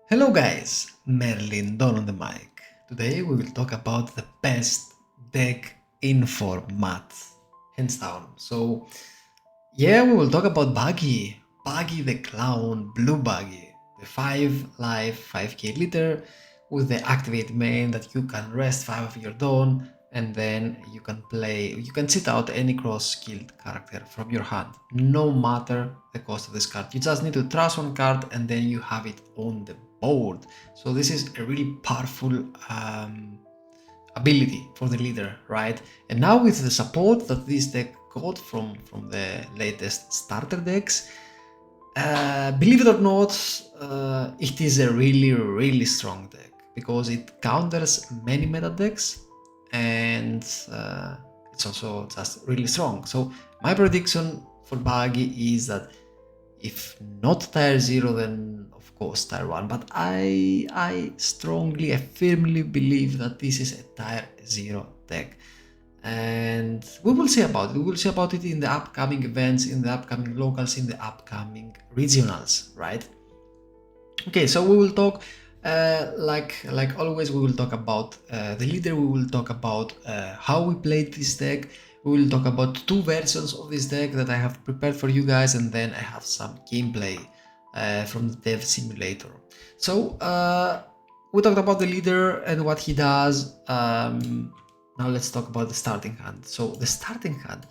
Hello guys, Merlin Don on the mic. Today we will talk about the best deck in format, hands down. So yeah, we will talk about Buggy, Buggy the Clown, Blue Buggy, the 5 life 5k leader with the activate main that you can rest 5 of your dawn and then you can sit out any cross-skilled character from your hand, no matter the cost of this card. You just need to trust one card and then you have it on the board. So this is a really powerful ability for the leader, right? And now with the support that this deck got from the latest starter decks, believe it or not, it is a really strong deck because it counters many meta decks and it's also just really strong. So my prediction for Buggy is that if not tier 0, then of course tier 1, but I firmly believe that this is a tier 0 deck. And we will see about it. We will see about it in the upcoming events, in the upcoming locals, in the upcoming regionals, right? Okay, so we will talk, like always, we will talk about the leader. We will talk about how we played this deck. We will talk about 2 versions of this deck that I have prepared for you guys, and then I have some gameplay from the dev simulator. So we talked about the leader and what he does. Now let's talk about the starting hand. So the starting hand,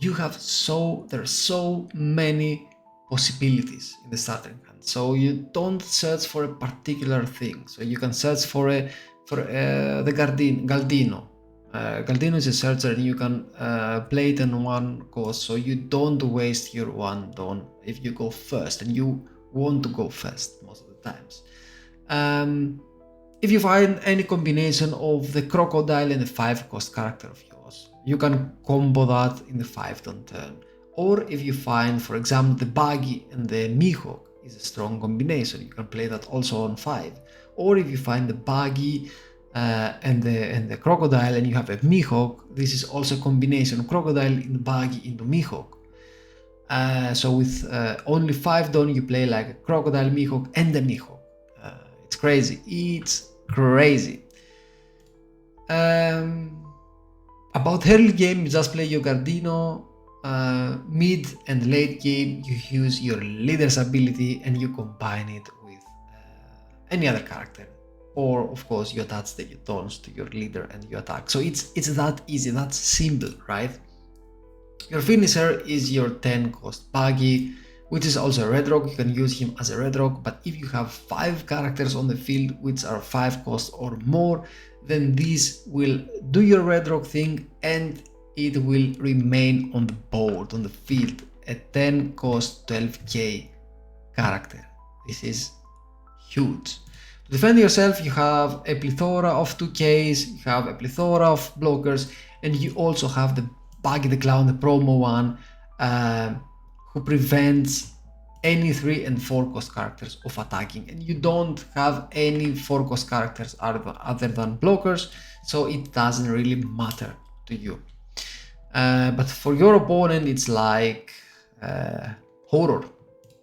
there are so many possibilities in the starting hand. So you don't search for a particular thing. So you can search for the Galdino. Galdino is a searcher and you can play it on 1 cost, so you don't waste your 1 dawn if you go first, and you want to go first most of the times. If you find any combination of the crocodile and the 5 cost character of yours, you can combo that in the 5 dawn turn. Or if you find, for example, the Buggy and the Mihawk is a strong combination, you can play that also on 5. Or if you find the Buggy and the crocodile and you have a Mihawk, this is also a combination crocodile in Buggy into Mihawk. So with only 5 dawn you play like a crocodile, Mihawk and a Mihawk. It's crazy. It's crazy. About early game, you just play your Gardino. Mid and late game, you use your leader's ability and you combine it with any other character. Or of course you attach the dawns to your leader and you attack. So it's that easy, that's simple, right? Your finisher is your 10 cost Buggy, which is also a red rock. You can use him as a red rock, but if you have 5 characters on the field which are 5 cost or more, then this will do your red rock thing and it will remain on the board, on the field, a 10 cost 12k character. This is huge. To defend yourself, you have a plethora of 2Ks, you have a plethora of blockers, and you also have the Buggy the Clown, the promo one, who prevents any 3 and 4 cost characters of attacking. And you don't have any 4 cost characters other than blockers, so it doesn't really matter to you. But for your opponent, it's like horror,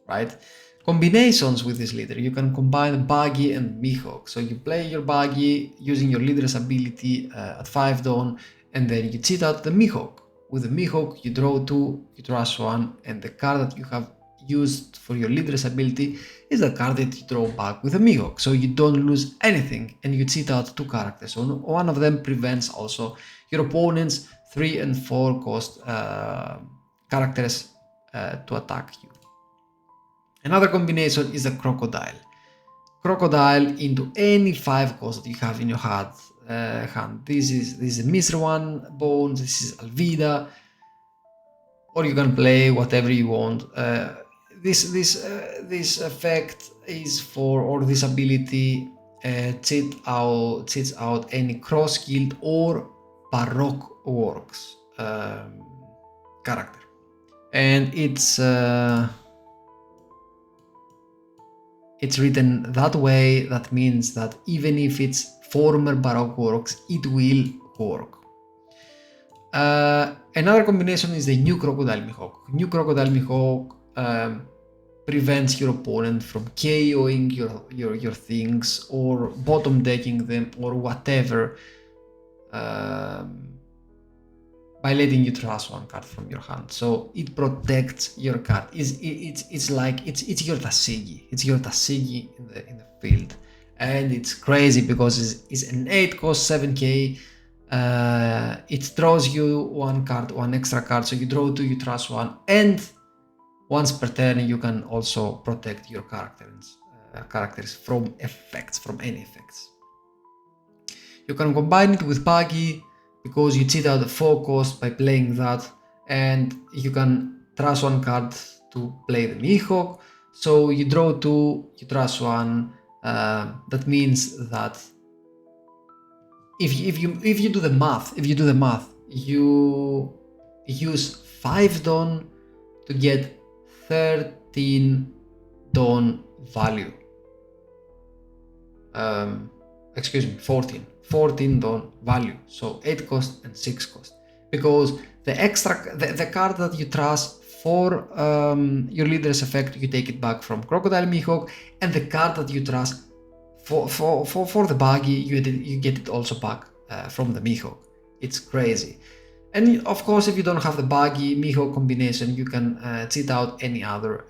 right? Combinations with this leader, you can combine Buggy and Mihawk. So you play your Buggy using your leader's ability at 5 dawn, and then you cheat out the Mihawk. With the Mihawk, you draw 2, you trust 1, and the card that you have used for your leader's ability is the card that you draw back with the Mihawk. So you don't lose anything, and you cheat out 2 characters. So one of them prevents also your opponent's 3 and 4 cost characters to attack you. Another combination is the crocodile. Crocodile into any 5 cost that you have in your hand. This is a Mr. 1 Bones, this is Alvida, or you can play whatever you want. This effect is for, or this ability cheats out any cross-skilled or Baroque works character, and it's written that way. That means that even if it's former Baroque works, it will work. Another combination is the new Crocodile Mihawk. New Crocodile Mihawk prevents your opponent from KOing your things or bottom decking them or whatever, by letting you trust one card from your hand. So it protects your card. It's like it's your tcg. It's your tcg in the field, and it's crazy because it's an 8 cost 7k. It draws you one card, one extra card. So you draw 2, you trust 1, and once per turn you can also protect your characters from effects, from any effects. You can combine it with Buggy because you cheat out the 4 cost by playing that, and you can trust 1 card to play the Mihawk. So you draw 2, you trust 1. That means that if you do the math, you use 5 Dawn to get 13 Dawn value. Excuse me, 14 Dawn value. So 8 cost and 6 cost, because the extra the card that you trust for your leader's effect, you take it back from Crocodile Mihawk, and the card that you trust for the Buggy, you get it also back from the Mihawk. It's crazy. And of course, if you don't have the Buggy Mihawk combination, you can cheat out any other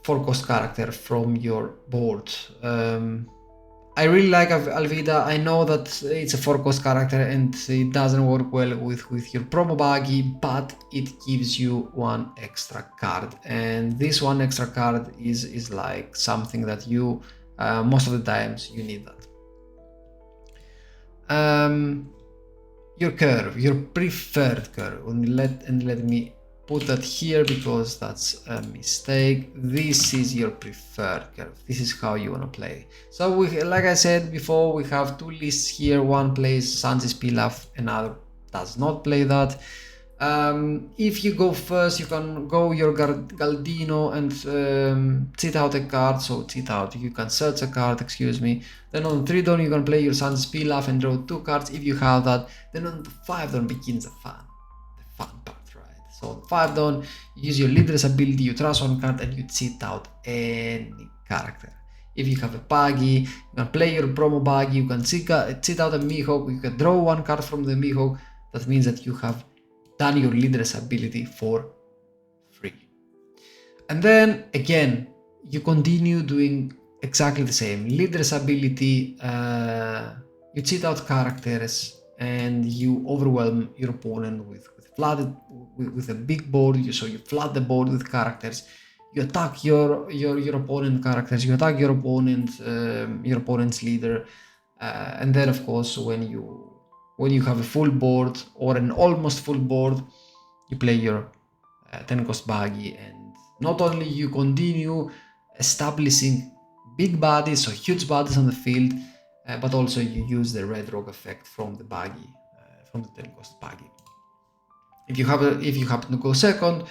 4-cost character from your board. I really like Alvida. I know that it's a 4-cost character and it doesn't work well with your promo Buggy, but it gives you 1 extra card, and this 1 extra card is like something that you most of the times you need that. Your curve, your preferred curve, and let me put that here because that's a mistake. This is your preferred curve. This is how you want to play. So we, like I said before, we have 2 lists here. One plays Sanji's Pilaf, another does not play that. If you go first, you can go your Galdino and cheat out a card. So cheat out, you can search a card, excuse me. Then on 3 Dawn, you can play your Sanji's Pilaf and draw 2 cards if you have that. Then on the 5 Dawn begins the fun part. So 5 Dawn, you use your leader's ability, you trust 1 card and you cheat out any character. If you have a Buggy, you can play your promo Buggy, you can cheat out a Mihawk, you can draw 1 card from the Mihawk. That means that you have done your leader's ability for free. And then again, you continue doing exactly the same. Leader's ability, you cheat out characters and you overwhelm your opponent with a big board. So you flood the board with characters. You attack your opponent characters. You attack your opponent's leader, and then of course when you have a full board or an almost full board, you play your 10-cost Buggy, and not only you continue establishing big bodies, so huge bodies on the field, but also you use the red rock effect from the Buggy, from the 10-cost Buggy. If you happen to go second,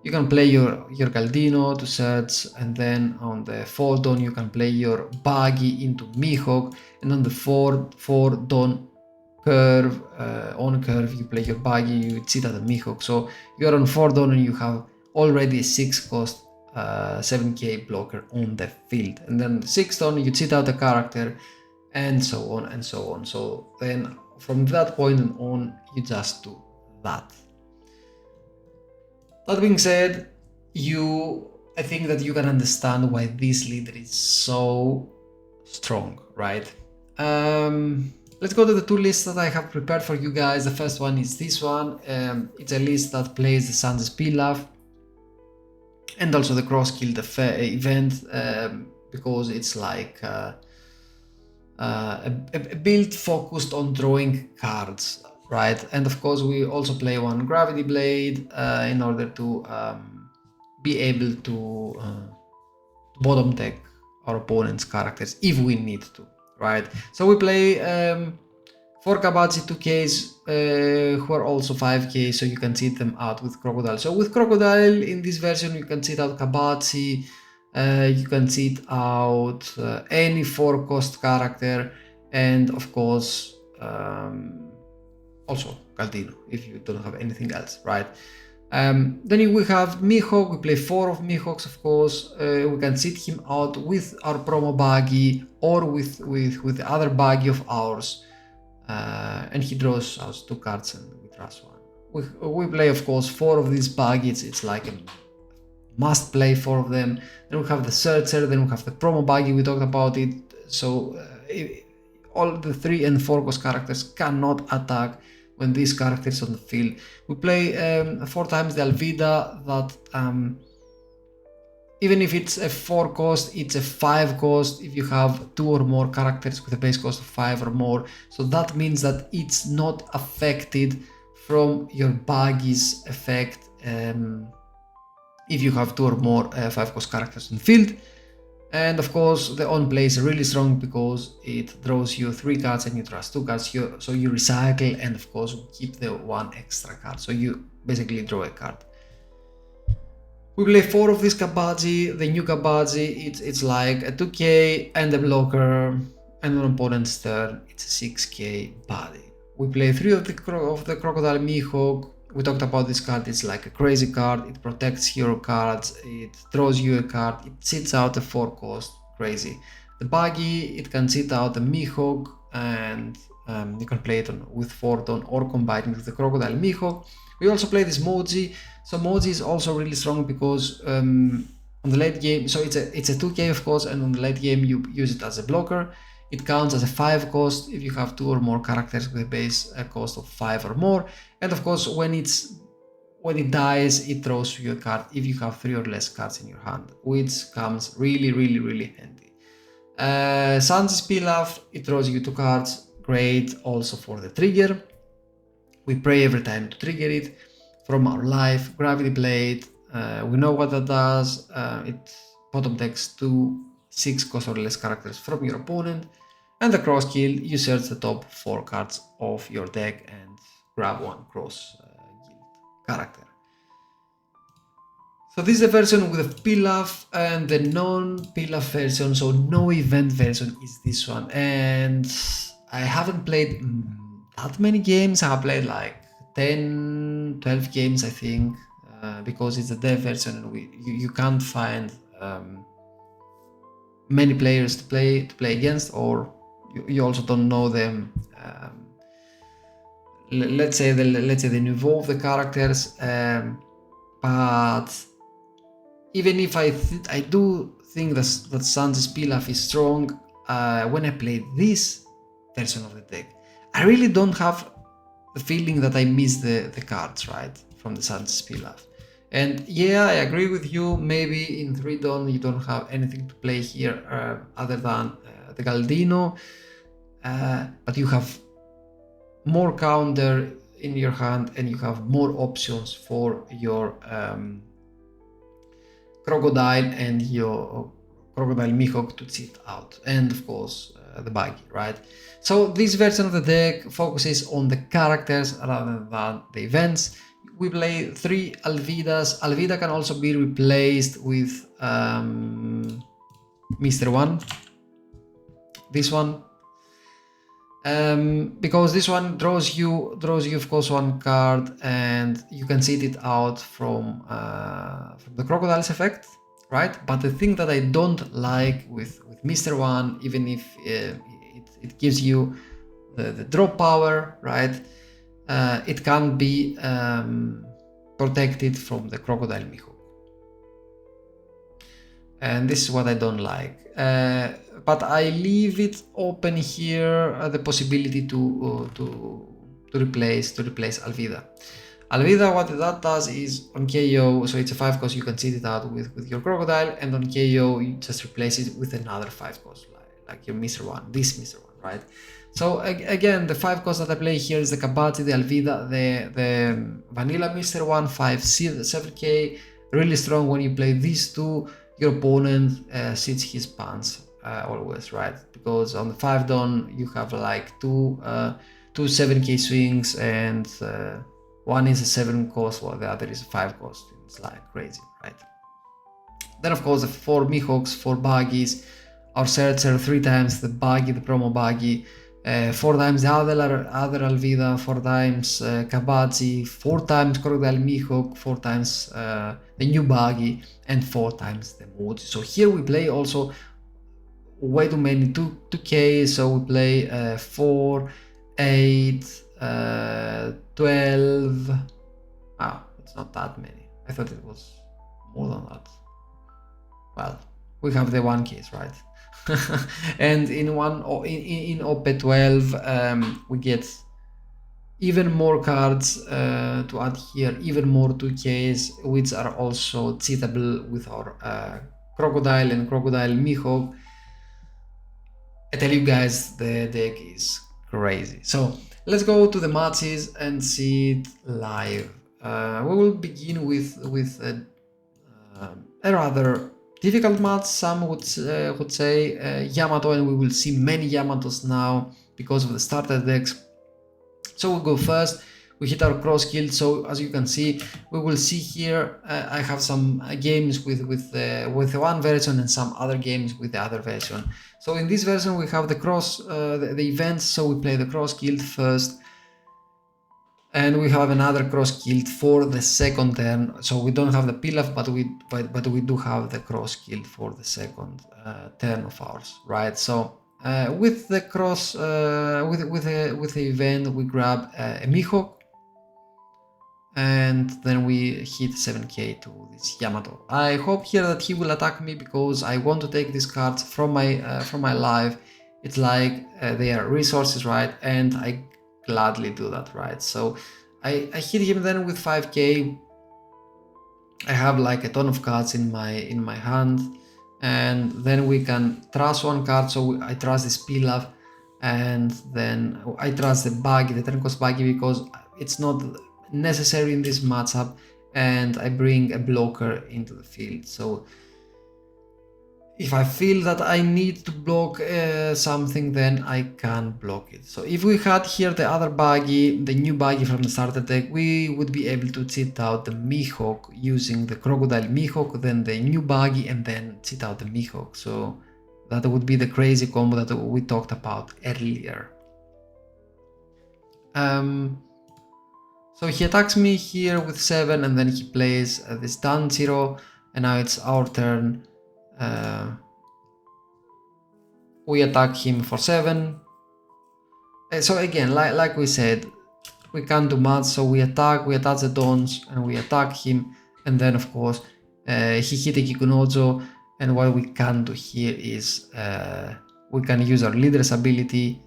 you can play your Galdino to search, and then on the 4 Dawn you can play your Buggy into Mihawk, and on the 4 Dawn curve, on curve you play your Buggy, you cheat out the Mihawk. So you're on 4 Dawn and you have already a 6-cost 7k blocker on the field, and then 6 Dawn you cheat out the character, and so on and so on. So then from that point on, you just do that. That being said, I think that you can understand why this leader is so strong, right? Let's go to the 2 lists that I have prepared for you guys. The first one is this one. It's a list that plays the Sanji's Pilaf and also the Cross Guild event, because it's like a build focused on drawing cards, right? And of course we also play one Gravity Blade in order to be able to bottom deck our opponent's characters if we need to, right? So we play 4 Kabachi 2Ks who are also 5K, so you can cheat them out with Crocodile. So with Crocodile in this version you can cheat out Kabachi, you can cheat out any 4-cost character, and of course also Galdino if you don't have anything else, right? Then we have Mihawk. We play 4 of Mihawks, of course. We can sit him out with our promo buggy or with the other buggy of ours, and he draws us 2 cards and we trust 1. We play, of course, 4 of these buggies. It's like a must play 4 of them. Then we have the searcher. Then we have the promo buggy. We talked about it. So all the 3 and 4 cost characters cannot attack when these characters on the field. We play 4 times the Alvida, that even if it's a 4 cost, it's a 5 cost if you have 2 or more characters with a base cost of 5 or more. So that means that it's not affected from your buggy's effect if you have 2 or more 5 cost characters in the field. And of course, the on play is really strong because it draws you 3 cards and you trust 2 cards. So you recycle, and of course keep the 1 extra card. So you basically draw a card. We play 4 of this Kabaji. The new Kabaji, it's like a 2k and a blocker, and on opponent's turn it's a 6k body. We play 3 of the Crocodile Mihawk. We talked about this card. It's like a crazy card. It protects hero cards. It draws you a card. It sits out a 4 cost. Crazy. The buggy, it can sit out a Mihawk, and you can play it with Fordon or combine it with the Crocodile Mihawk. We also play this Moji. So Moji is also really strong because on the late game, so it's a 2k of course, and on the late game you use it as a blocker. It counts as a 5 cost if you have 2 or more characters with a base cost of 5 or more. And of course, when it dies, it throws you a card if you have 3 or less cards in your hand, which comes really handy. Sanji's Pilaf, it throws you 2 cards, great also for the trigger. We pray every time to trigger it. From our life, Gravity Blade, we know what that does. It bottom decks 2 6 cost or less characters from your opponent, and the cross kill, you search the top 4 cards of your deck and grab 1 cross guild character. So this is the version with the Pilaf, and the non-Pilaf version, so no event version, is this one. And I haven't played that many games. I have played like 10-12 games, I think, because it's a dev version and you can't find many players to play against, or you also don't know them. Let's say the niveau of the characters, but even if I do think that Sanji's Pilaf is strong, when I play this version of the deck, I really don't have the feeling that I miss the cards, right, from the Sanji's Pilaf. And yeah, I agree with you, maybe in 3 Dawn you don't have anything to play here other than the Galdino, but you have more counter in your hand and you have more options for your Crocodile and your Crocodile Mihawk to sit out, and of course the buggy, right? So this version of the deck focuses on the characters rather than the events. We play 3 Alvidas. Alvida can also be replaced with Mr. 1. This one, because this one draws you of course 1 card, and you can sit it out from the Crocodile's effect, right? But the thing that I don't like with Mr. 1, even if it gives you the draw power, right? It can't be protected from the Crocodile Mihawk, and this is what I don't like. But I leave it open here, the possibility to replace Alvida. Alvida, what that does is on KO, so it's a 5 cost, you can sit it out with your Crocodile, and on KO you just replace it with another 5 cost, like your Mr. 1, this Mr. 1, right? So again, the 5 costs that I play here is the Kabaji, the Alvida, the vanilla Mr. 1, 5, 7k, really strong. When you play these 2, your opponent sits his pants always, right? Because on the 5 Dawn you have like two 7k swings, and one is a 7 cost while the other is a 5 cost. It's like crazy, right? Then of course the 4 Mihawks, 4 buggies, our searcher 3 times the buggy, the promo buggy. 4 times the other Alvida, 4 times Kabachi, 4 times Crocodile Mihawk, 4 times the new Buggy, and 4 times the Mood. So here we play also way too many 2K, so we play 4, 8, 12. Wow, it's not that many. I thought it was more than that. Well, we have the 1Ks, right? And in OP12 we get even more cards to add here, even more 2Ks, which are also cheatable with our Crocodile and Crocodile Mihawk. I tell you guys, the deck is crazy. So let's go to the matches and see it live. We will begin with a rather difficult match, some would say Yamato, and we will see many Yamatos now because of the starter decks. So we'll go first. We hit our cross guild, so as you can see, we will see here I have some games with one version and some other games with the other version. So in this version we have the the events, so we play the cross guild first, and we have another cross guild for the second turn. So we don't have the pilaf, but we do have the cross guild for the second turn of ours, right? So with the cross with the event we grab a Mihawk, and then we hit 7k to this Yamato. I hope here that he will attack me because I want to take these cards from my life. It's like they are resources, right? And I gladly do that, right? So I hit him then with 5k. I have like a ton of cards in my hand, and then we can trust one card. So I trust this Pilaf, and then I trust the Buggy, the turn cost Buggy, because it's not necessary in this matchup, and I bring a blocker into the field. So if I feel that I need to block something, then I can block it. So if we had here the other Buggy, the new Buggy from the starter deck, we would be able to cheat out the Mihawk using the Crocodile Mihawk, then the new Buggy, and then cheat out the Mihawk. So that would be the crazy combo that we talked about earlier. So he attacks me here with 7, and then he plays this down 0, and now it's our turn. We attack him for 7. So again, like we said, we can't do much, so we attach the dons, and we attack him, and then of course he hit a Kikunojo, and what we can do here is we can use our leader's ability,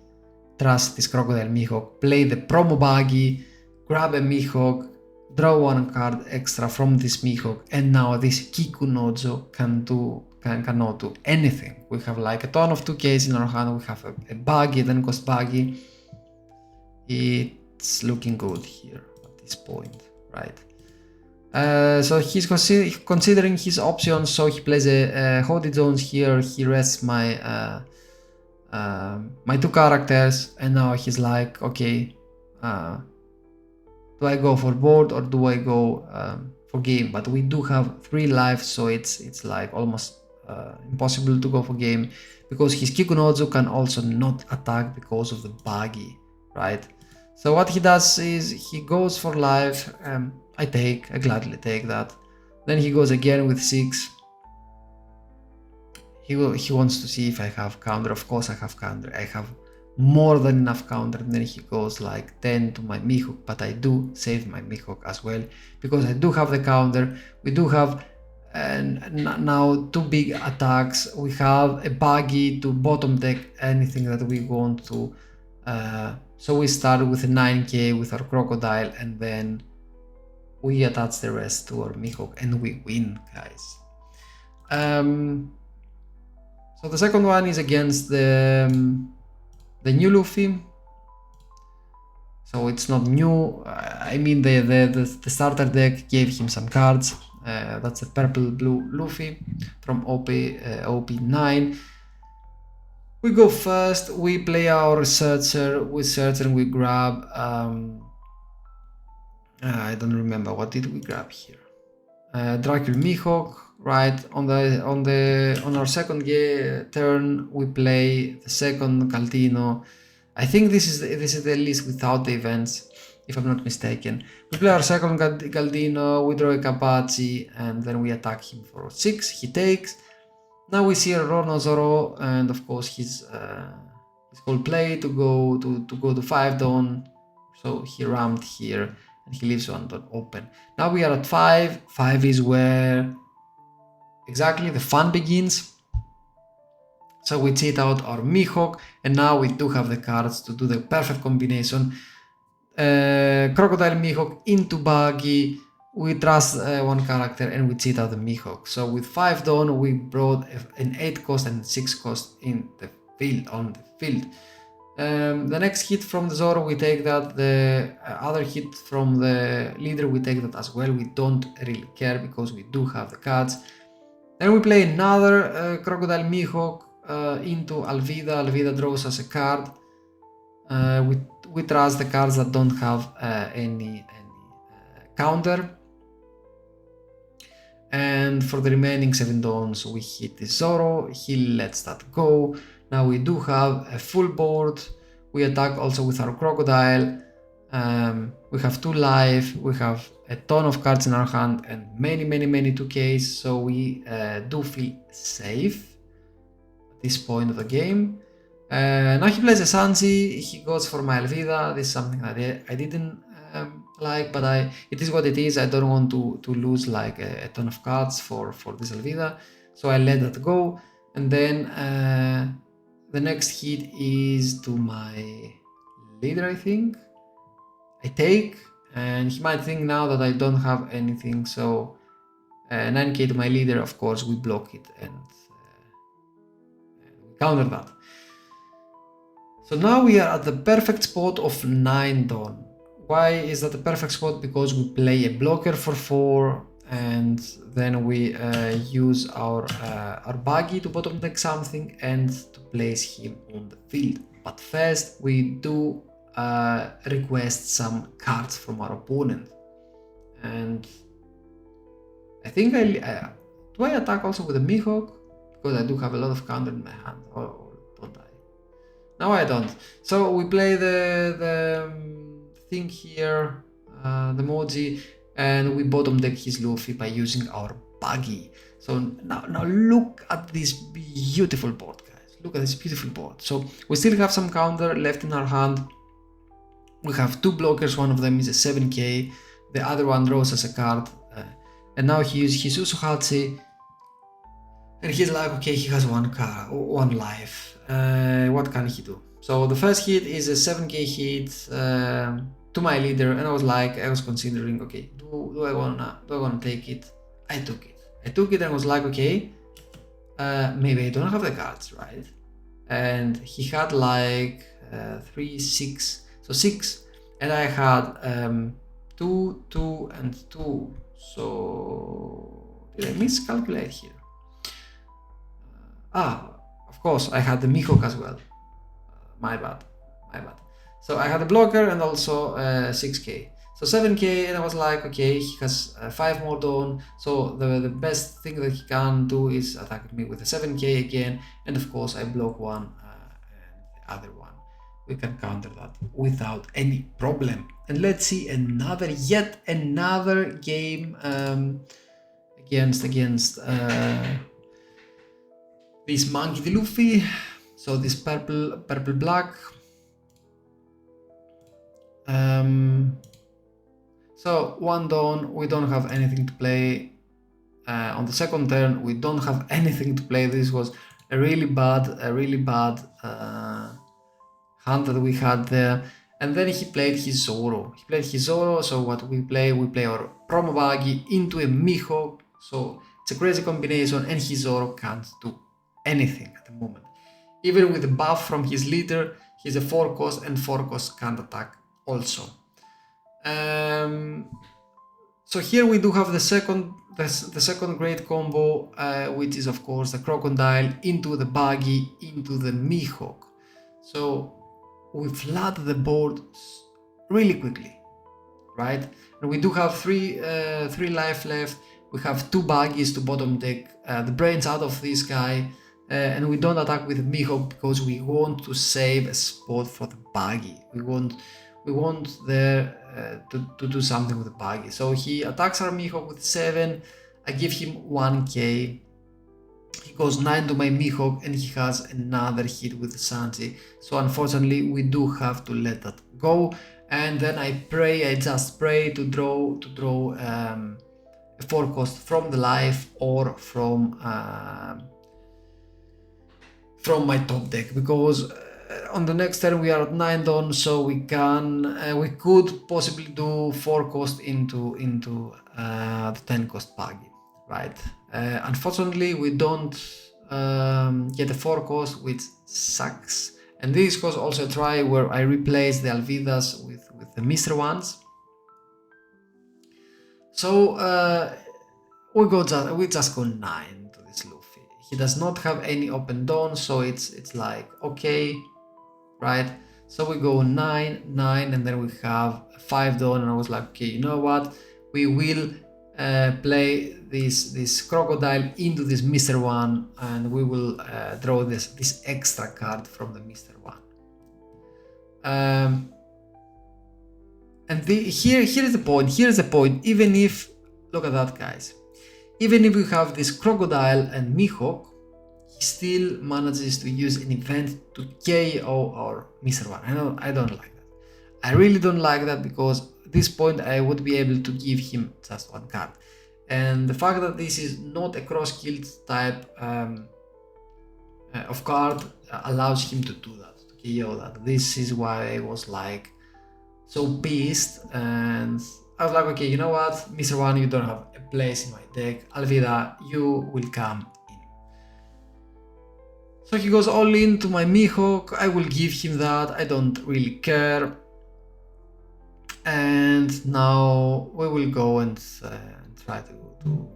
trust this Crocodile Mihawk, play the promo Buggy, grab a Mihawk, draw one card extra from this Mihawk, and now this Kikunojo cannot do anything. We have like a ton of 2Ks in our hand, we have a Buggy, then cost Buggy. It's looking good here at this point, right? So he's considering his options, so he plays a Hody Jones here, he rests my my 2 characters, and now he's like, okay, do I go for board or do I go for game? But we do have 3 lives, so it's like almost impossible to go for game, because his Kikunojo can also not attack because of the Buggy, right? So what he does is he goes for life. I gladly take that. Then he goes again with 6. He wants to see if I have counter. Of course I have counter. I have more than enough counter. And then he goes like 10 to my Mihawk, but I do save my Mihawk as well, because I do have the counter. We do have now 2 big attacks. We have a Buggy to bottom deck anything that we want to. So we start with a 9k with our Crocodile, and then we attach the rest to our Mihawk, and we win, guys. So the second one is against the new Luffy. So it's not new. I mean the starter deck gave him some cards. That's a purple blue Luffy from OP9. We go first. We play our researcher. We search and we grab. I don't remember what did we grab here. Dracula Mihawk. Right, on our second turn we play the second Caltino, I think this is the list without the events, if I'm not mistaken. We play our second Galdino, we draw a Kapachi, and then we attack him for 6. He takes. Now we see a Ronozoro, and of course his whole play to go to 5 Dawn. So he rammed here, and he leaves 1 Dawn open. Now we are at 5. 5 is where exactly the fun begins. So we cheat out our Mihawk, and now we do have the cards to do the perfect combination. Crocodile Mihawk into Buggy, we trust 1 character and we cheat out the Mihawk. So with 5 Dawn we brought an 8 cost and 6 cost in the field, on the field. The next hit from the Zoro we take that, the other hit from the leader we take that as well. We don't really care because we do have the cards. Then we play another Crocodile Mihawk into Alvida. Alvida draws us a card. We trust the cards that don't have any counter. And for the remaining 7 Dawns we hit the Zoro, he lets that go. Now we do have a full board. We attack also with our Crocodile. We have 2 life, we have a ton of cards in our hand and many 2Ks, so we do feel safe at this point of the game. Now he plays a Sanji, he goes for my Alvida. This is something that I didn't like, but it is what it is. I don't want to lose like a ton of cards for this Alvida, so I let that go. And then the next hit is to my leader, I think. I take, and he might think now that I don't have anything, so 9k to my leader, of course, we block it and we counter that. So now we are at the perfect spot of 9 Dawn. Why is that the perfect spot? Because we play a blocker for 4, and then we use our Buggy to bottom deck something and to place him on the field. But first we do request some cards from our opponent, and I think do I attack also with a Mihawk, because I do have a lot of counter in my hand, or don't I? No, I don't. So we play the thing here, the Moji, and we bottom deck his Luffy by using our Buggy. So now look at this beautiful board, guys. Look at this beautiful board. So we still have some counter left in our hand. We have 2 blockers, one of them is a 7k, the other one draws us a card, and now he uses his Usohachi, and he's like, okay, he has 1 life, what can he do? So the first hit is a 7k hit to my leader, and I was considering, okay, do I wanna take it? I took it and was like, okay, maybe I don't have the cards, right? And he had like 3, 6, so 6, and I had 2, 2, and 2. So did I miscalculate here? Of course, I had the Mihawk as well. My bad. So I had a blocker and also 6k. So 7k, and I was like, okay, he has 5 more Dawn. So the best thing that he can do is attack me with a 7k again, and of course I block 1 and the other one. We can counter that without any problem. And let's see yet another game against this Monkey D. Luffy. So this purple black. So 1 Dawn, we don't have anything to play. On the second turn, we don't have anything to play. This was a really bad hand that we had there. And then he played his Zoro. So what we play our Promo Buggy into a Mihawk. So it's a crazy combination, and his Zoro can't do anything at the moment. Even with the buff from his leader, he's a 4 cost, and 4 cost can't attack also. So here we do have the second great combo, which is of course the Crocodile into the Buggy into the Mihawk. So we flood the board really quickly, right? And we do have 3 life left. We have 2 Buggies to bottom deck the brains out of this guy, and we don't attack with Mihawk because we want to save a spot for the buggy. We want there to do something with the buggy. So he attacks our Mihawk with 7. I give him 1k. He goes 9 to my Mihawk and he has another hit with the Sanji. So unfortunately we do have to let that go. And then I just pray to draw a 4 cost from the life or from my top deck, because on the next turn we are at 9 don, so we could possibly do 4 cost into the 10 cost buggy, right? Unfortunately we don't get a 4 cost, which sucks. And this was also a try where I replaced the Alvidas with the Mr. ones. So we just go 9 to this Luffy. He does not have any open dawn, so it's like okay, right? So we go 9, 9, and then we have 5 dawn, and I was like, okay, you know what? We will play this crocodile into this Mr. One, and we will draw this extra card from the Mr. One. And here is the point. Here's the point. Even if, look at that, guys. Even if we have this crocodile and Mihawk, he still manages to use an event to KO our Mr. One. I don't like that. I really don't like that, because at this point I would be able to give him just 1 card. And the fact that this is not a cross-killed type of card allows him to do that, to KO that. This is why I was like so pissed, and I was like, okay, you know what, Mr. One, you don't have a place in my deck. Alvida, you will come in. So he goes all in to my Mihawk. I will give him that. I don't really care. And now we will go and try to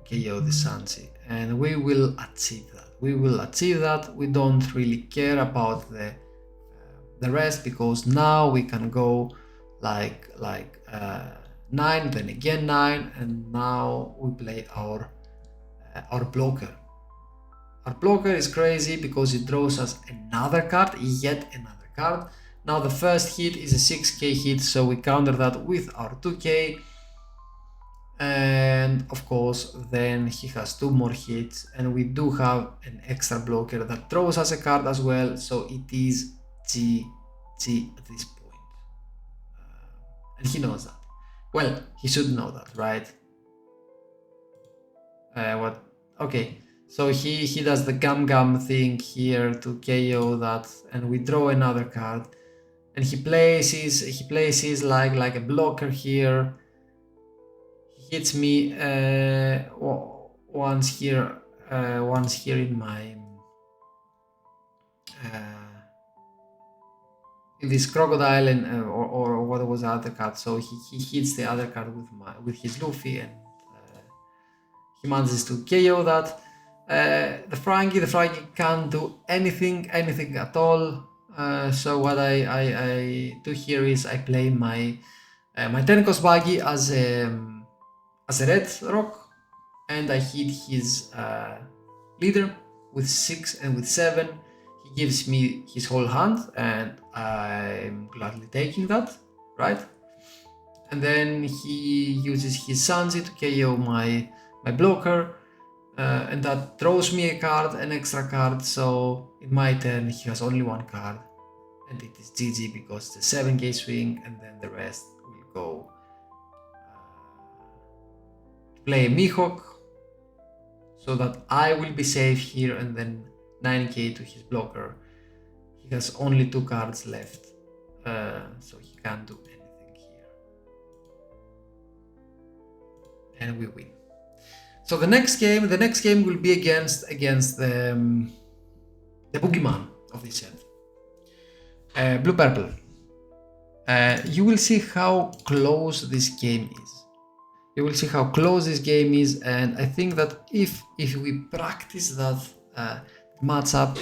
KO the Sanji, and we will achieve that. We don't really care about the rest, because now we can go like 9, then again 9, and now we play our blocker. Our blocker is crazy because it draws us another card, yet another card. Now the first hit is a 6k hit, so we counter that with our 2k, and of course then he has 2 more hits, and we do have an extra blocker that throws us a card as well, so it is GG at this point. And he knows that. Well, he should know that, right? What? Okay, so he does the gum thing here to KO that, and we draw another card, and he places like a blocker here. He hits me once here in my in this crocodile, and or what was the other card. So he hits the other card with his Luffy, and he manages to KO that. The Frankie can't do anything at all. So what I do here is I play my 10 cost buggy as a red rock, and I hit his leader with 6 and with 7. He gives me his whole hand, and I'm gladly taking that, right? And then he uses his Sanji to KO my blocker, and that throws me a card, an extra card. So in my turn he has only 1 card, and it is GG because it's a 7k swing, and then the rest will go play Mihawk, so that I will be safe here, and then 9k to his blocker. He has only 2 cards left, so he can't do anything here, and we win. So the next game will be against the boogeyman of this set, Blue Purple. You will see how close this game is. And I think that if we practice that matchup,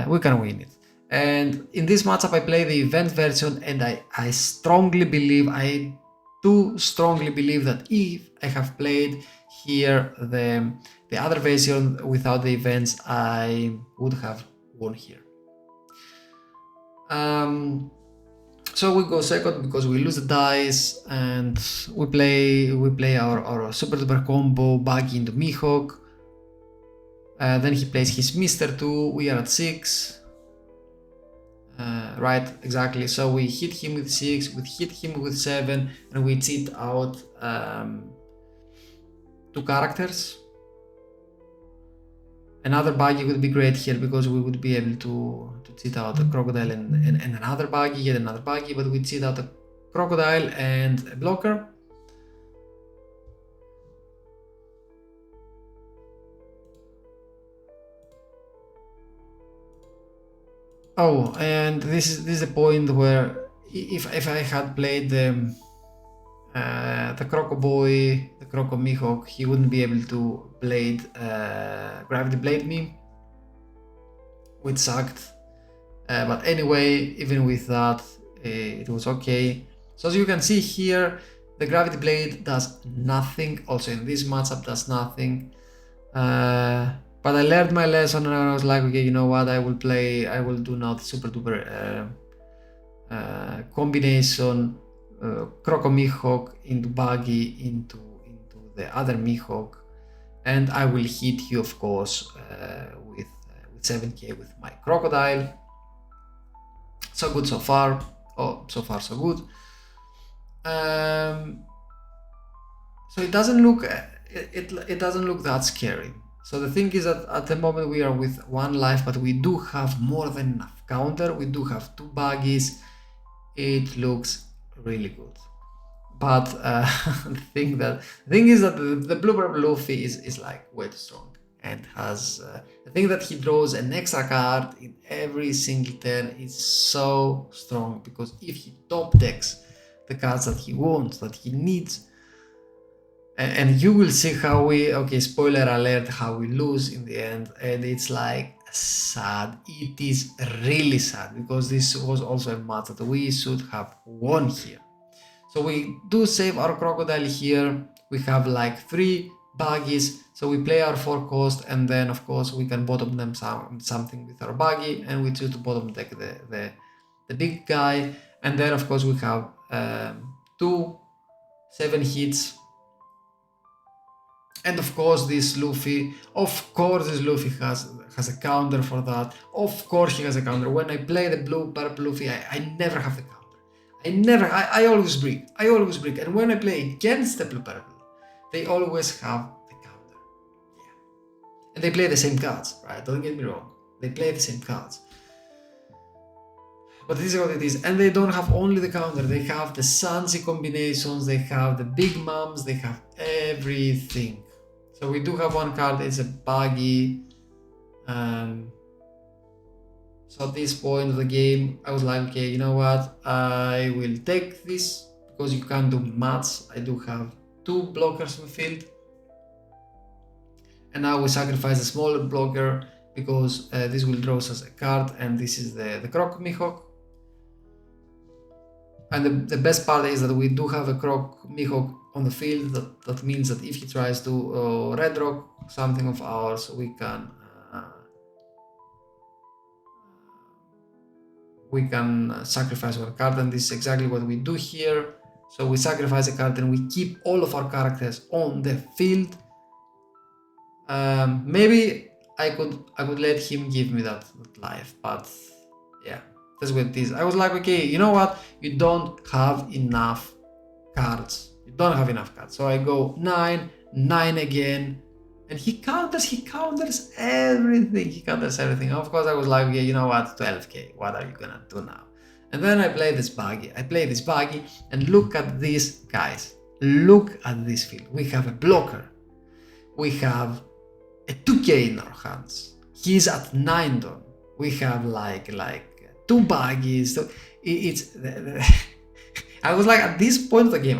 we can win it. And in this matchup I play the event version, and I strongly believe, I do strongly believe that if I have played here the other version without the events, I would have won here. So we go second because we lose the dice, and we play our super duper combo Buggy into Mihawk. Then he plays his Mr. 2, we are at 6. Right, exactly. So we hit him with 6, we hit him with 7, and we cheat out 2 characters. Another Buggy would be great here because we would be able to cheat out a Crocodile and another Buggy, yet another Buggy, but we cheat out a Crocodile and a blocker. Oh, and this is the point where if I had played the Croco Boy, the Croco Mihawk, he wouldn't be able to Gravity Blade me, which sucked. But anyway, even with that, it was okay. So as you can see here, the Gravity Blade does nothing. Also in this matchup, does nothing. But I learned my lesson, and I was like, okay, you know what? I will do now the super duper combination. Croco Mihawk into Buggy into the other Mihawk, and I will hit you, of course, with 7k with my Crocodile. So good so far. Oh, so far so good. So it doesn't look that scary. So the thing is that at the moment we are with 1 life, but we do have more than enough counter. We do have 2 Buggies. It looks really good. But the thing is that the Blue Luffy is like way too strong, and has the thing that he draws an extra card in every single turn is so strong, because if he top decks the cards that he wants, that he needs, and you will see how spoiler alert, how we lose in the end, and it's like sad. It is really sad, because this was also a match that we should have won here. So we do save our Crocodile here. We have like 3 Buggies, so we play our 4 cost, and then of course we can bottom them something with our Buggy, and we choose to bottom deck the big guy, and then of course we have 2 7 hits. And of course this Luffy has a counter for that. Of course he has a counter. When I play the blue purple Luffy, I never have the counter. I always break. And when I play against the blue purple, they always have the counter. Yeah. And they play the same cards, right? Don't get me wrong. They play the same cards. But this is what it is. And they don't have only the counter, they have the Sanji combinations, they have the Big Mums, they have everything. So we do have 1 card, it's a Buggy. So at this point of the game, I was like, okay, you know what? I will take this, because you can't do much. I do have 2 blockers in the field. And now we sacrifice a smaller blocker, because this will draw us a card, and this is the Croc Mihawk. And the best part is that we do have a Croc Mihawk on the field. That means that if he tries to red rock something of ours, we can sacrifice 1 card, and this is exactly what we do here. So we sacrifice a card and we keep all of our characters on the field. Maybe I could let him give me that life, but yeah, that's what it is. I was like, okay, you know what? You don't have enough cards. So I go 9 again, and he counters everything. Of course, I was like, okay, you know what? 12k. What are you gonna do now? And then I play this Buggy. And look at this, guys. Look at this field. We have a blocker. We have a 2k in our hands. He's at 9 done. We have like 2 Buggies. So it's I was like, at this point of the game,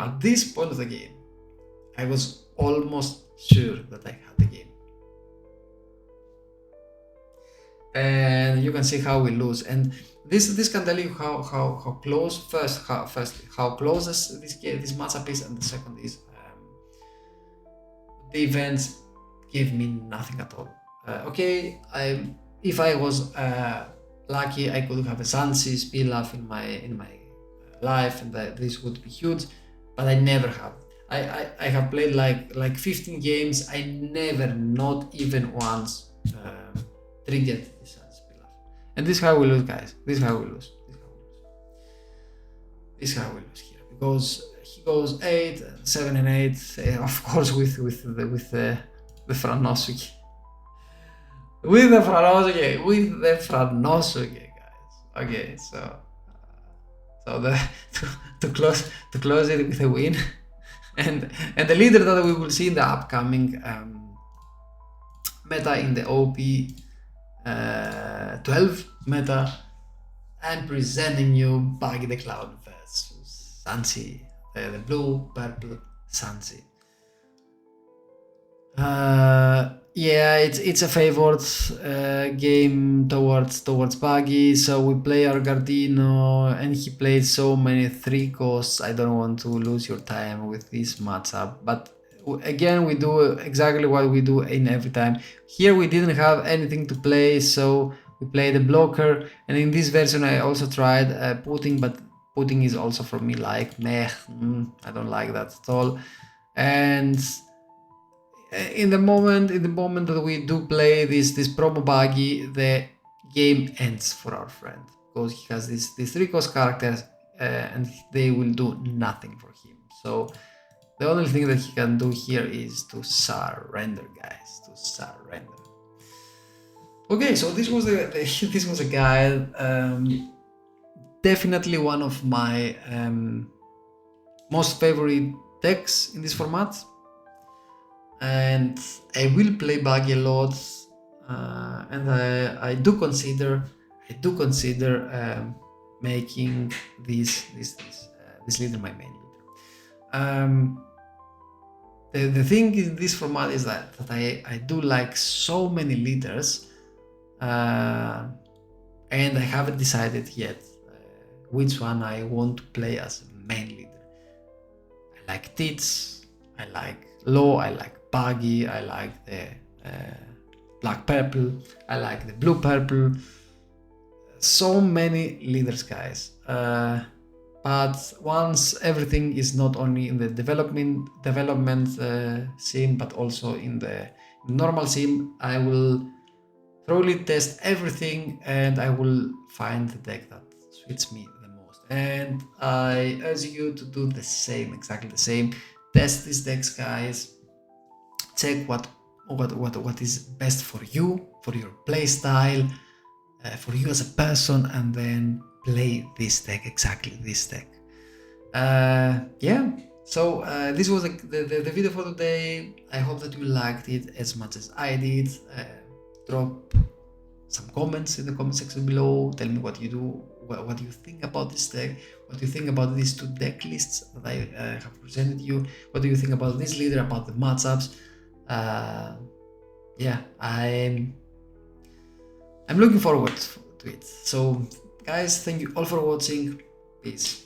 I was almost sure that I had the game. And you can see how we lose. And This can tell you how close firstly how close this matchup is, and the second is the events give me nothing at all. Okay, if I was lucky, I could have a Sansis pilaf in my life, and this would be huge, but I never have. I have played like 15 games. I never, not even once, triggered this pilaf. And this is how we lose, guys. This is how we lose. This is how we lose here, because he goes 8, 7, and 8. Of course, with the Franosuke. With the Franosuke, guys. Okay, so to close it with a win, and the leader that we will see in the upcoming meta, in the OP 12 meta, I'm presenting you Buggy the Cloud versus Sansi, the blue purple Sansi. Yeah, it's a favored game towards Buggy. So we play our Gardino, and he played so many 3 costs. I don't want to lose your time with this matchup, but again, we do exactly what we do in every time. Here we didn't have anything to play, so we played a blocker, and in this version I also tried putting, but putting is also for me like meh, I don't like that at all. And in the moment that we do play this promo Buggy, the game ends for our friend, because he has these 3 cost characters, and they will do nothing for him. So the only thing that he can do here is to surrender, guys, to surrender. Okay, so this was a guide. Definitely one of my most favorite decks in this format, and I will play Buggy a lot, and I do consider making this leader my main leader. The thing in this format is that I do like so many leaders, and I haven't decided yet which one I want to play as main leader. I like Tits, I like Law, I like Buggy, I like the black purple, I like the blue purple. So many leaders, guys. But once everything is not only in the development scene, but also in the normal scene, I will thoroughly test everything, and I will find the deck that suits me the most. And I urge you to do the same, exactly the same. Test these decks, guys. Check what is best for you, for your play style, for you as a person, and then play this deck, exactly this deck. Yeah, so this was the video for today. I hope that you liked it as much as I did. Drop some comments in the comment section below. Tell me what you do, what you think about this deck, what you think about these 2 deck lists that I have presented you. What do you think about this leader, about the matchups? Yeah, I'm looking forward to it. So guys, thank you all for watching. Peace.